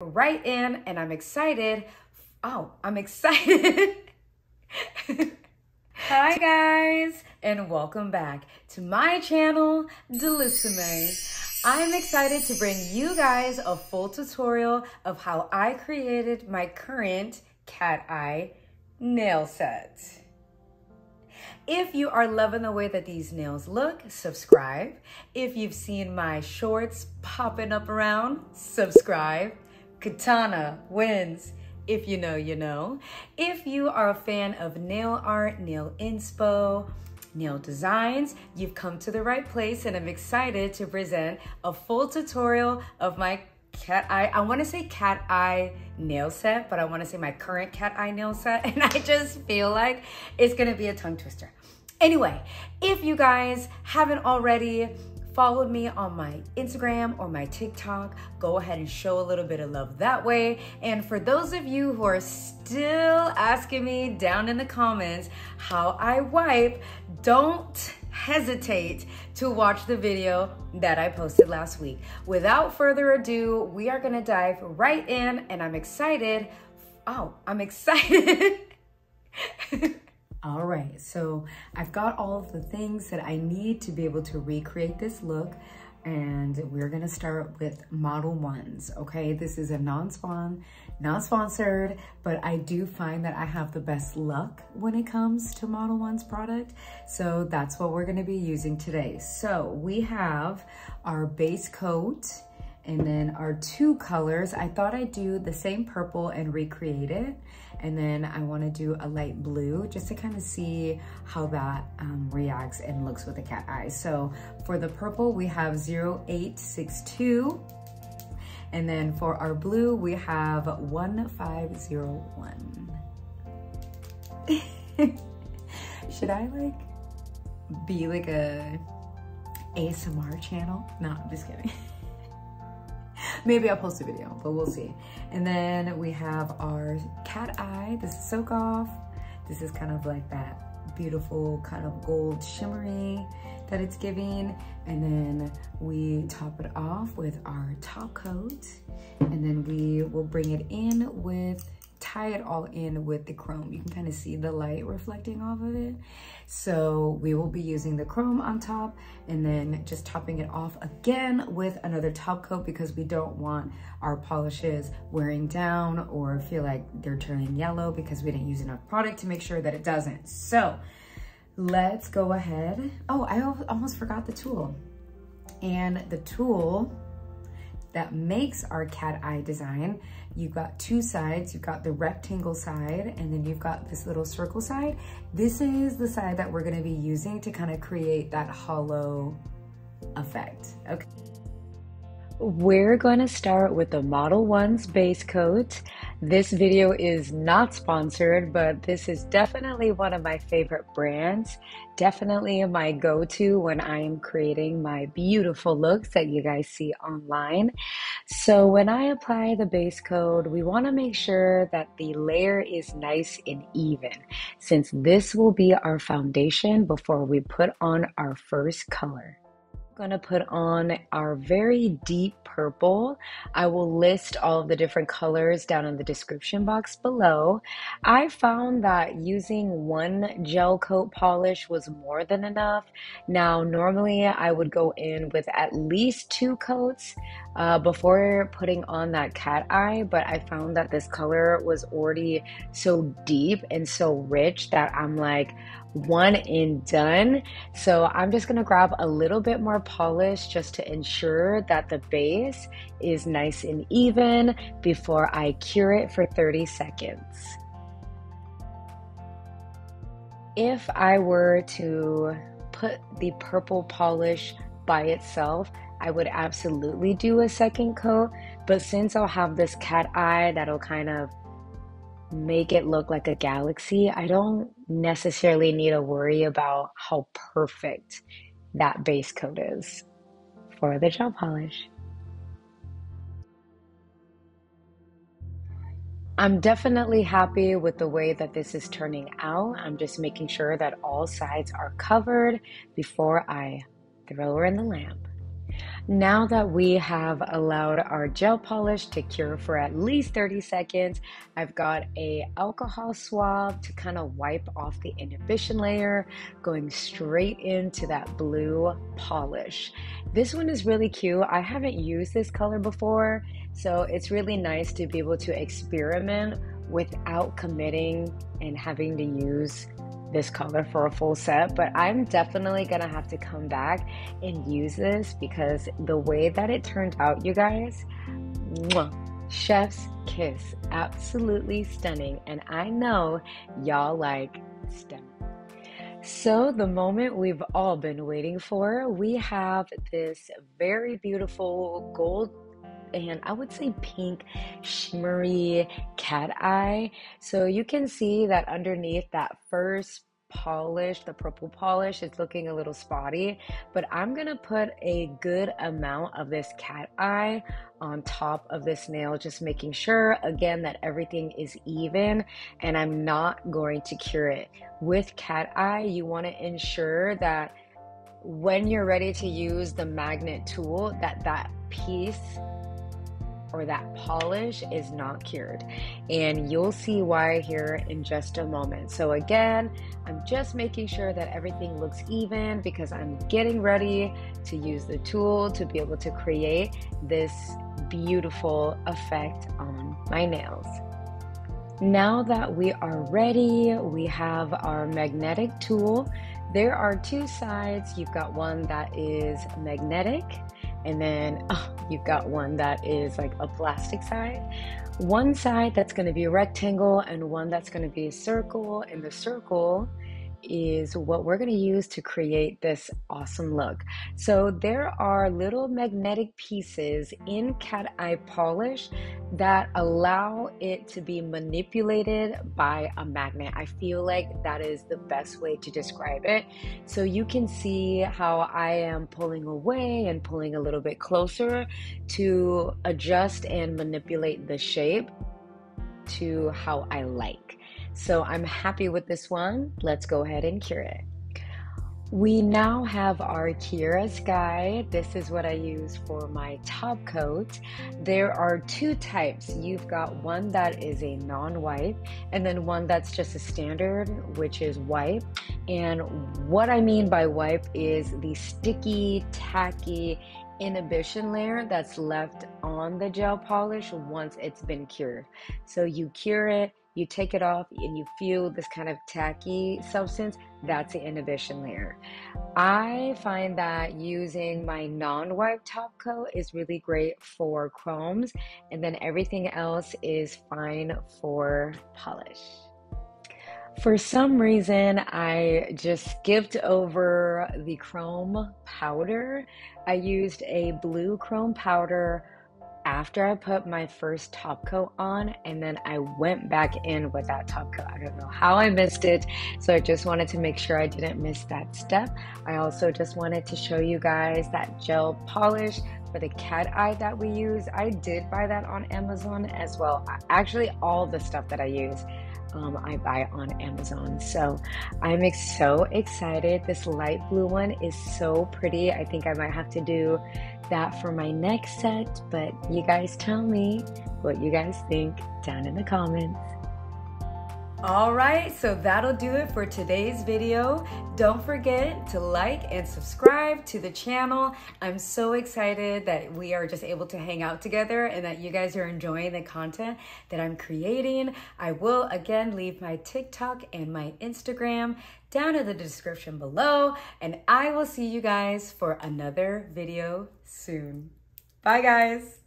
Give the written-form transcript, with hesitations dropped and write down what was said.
Right in, and I'm excited. Oh, I'm excited. Hi guys, and welcome back to my channel, LYXSYXL. I'm excited to bring you guys a full tutorial of how I created my current cat eye nail set. If you are loving the way that these nails look, subscribe. If you've seen my shorts popping up around, subscribe. Katana wins. If you know, you know. If you are a fan of nail art, nail inspo, nail designs, you've come to the right place, and I'm excited to present a full tutorial of my cat eye. I want to say cat eye nail set, but I want to say my current cat eye nail set, and I just feel like it's gonna be a tongue twister. Anyway, if you guys haven't already followed me on my Instagram or my TikTok, go ahead and show a little bit of love that way. And for those of you who are still asking me down in the comments how I wipe, don't hesitate to watch the video that I posted last week. Without further ado, we are gonna dive right in, and I'm excited. Oh, I'm excited. All right, so I've got all of the things that I need to be able to recreate this look, and we're gonna start with Model Ones, okay? This is a non-sponsored, but I do find that I have the best luck when it comes to Model One's product, so that's what we're gonna be using today. So we have our base coat, and then our two colors. I thought I'd do the same purple and recreate it. And then I wanna do a light blue just to kind of see how that reacts and looks with the cat eye. So for the purple, we have 0862. And then for our blue, we have 1501. Should I like be like a ASMR channel? No, I'm just kidding. Maybe I'll post a video, but we'll see. And then we have our cat eye. This is Soak Off. This is kind of like that beautiful kind of gold shimmery that it's giving. And then we top it off with our top coat. And then we will bring it in with, tie it all in with the chrome. You can kind of see the light reflecting off of it. So we will be using the chrome on top and then just topping it off again with another top coat, because we don't want our polishes wearing down or feel like they're turning yellow because we didn't use enough product to make sure that it doesn't. So let's go ahead. Oh, I almost forgot the tool. And the tool that makes our cat eye design, you've got two sides. You've got the rectangle side, and then you've got this little circle side. This is the side that we're gonna be using to kind of create that hollow effect, okay? We're going to start with the Model One's base coat. This video is not sponsored, but this is definitely one of my favorite brands. Definitely my go-to when I am creating my beautiful looks that you guys see online. So when I apply the base coat, we want to make sure that the layer is nice and even, since this will be our foundation before we put on our first color. Going to put on our very deep purple. I will list all of the different colors down in the description box below. I found that using one gel coat polish was more than enough. Now, normally I would go in with at least two coats before putting on that cat eye, but I found that this color was already so deep and so rich that I'm like, one and done. So I'm just gonna grab a little bit more polish just to ensure that the base is nice and even before I cure it for 30 seconds. If I were to put the purple polish by itself, I would absolutely do a second coat, but since I'll have this cat eye that'll kind of make it look like a galaxy, I don't necessarily need to worry about how perfect that base coat is for the gel polish. I'm definitely happy with the way that this is turning out. I'm just making sure that all sides are covered before I throw her in the lamp. Now that we have allowed our gel polish to cure for at least 30 seconds, I've got a alcohol swab to kind of wipe off the inhibition layer, going straight into that blue polish. This one is really cute. I haven't used this color before, so it's really nice to be able to experiment without committing and having to use this color for a full set, but I'm definitely gonna have to come back and use this because the way that it turned out, you guys, mwah, chef's kiss, absolutely stunning. And I know y'all like stunning. So the moment we've all been waiting for, we have this very beautiful gold and I would say pink shimmery cat eye. So you can see that underneath that first polish, the purple polish, is looking a little spotty, but I'm gonna put a good amount of this cat eye on top of this nail, just making sure again that everything is even, and I'm not going to cure it. With cat eye, you want to ensure that when you're ready to use the magnet tool, that piece or that polish is not cured, and you'll see why here in just a moment. So again, I'm just making sure that everything looks even because I'm getting ready to use the tool to be able to create this beautiful effect on my nails. Now that we are ready, we have our magnetic tool. There are two sides. You've got one that is magnetic, and then you've got one that is like a plastic side. One side that's going to be a rectangle and one that's going to be a circle, and the circle is what we're going to use to create this awesome look. So there are little magnetic pieces in cat eye polish that allow it to be manipulated by a magnet. I feel like that is the best way to describe it. So you can see how I am pulling away and pulling a little bit closer to adjust and manipulate the shape to how I like. So I'm happy with this one. Let's go ahead and cure it. We now have our Kiera Sky. This is what I use for my top coat. There are two types. You've got one that is a non-wipe and then one that's just a standard, which is wipe. And what I mean by wipe is the sticky, tacky inhibition layer that's left on the gel polish once it's been cured. So you cure it, you take it off, and you feel this kind of tacky substance. That's the inhibition layer. I find that using my non-wipe top coat is really great for chromes, and then everything else is fine for polish. For some reason, I just skipped over the chrome powder. I used a blue chrome powder after I put my first top coat on, and then I went back in with that top coat. I don't know how I missed it, so I just wanted to make sure I didn't miss that step. I also just wanted to show you guys that gel polish for the cat eye that we use. I did buy that on Amazon as well. Actually, all the stuff that I use, I buy on Amazon. So I'm so excited. This light blue one is so pretty. I think I might have to do that for my next set, but you guys tell me what you guys think down in the comments. All right, so that'll do it for today's video. Don't forget to like and subscribe to the channel. I'm so excited that we are just able to hang out together and that you guys are enjoying the content that I'm creating. I will again leave my TikTok and my Instagram down in the description below, and I will see you guys for another video soon. Bye guys.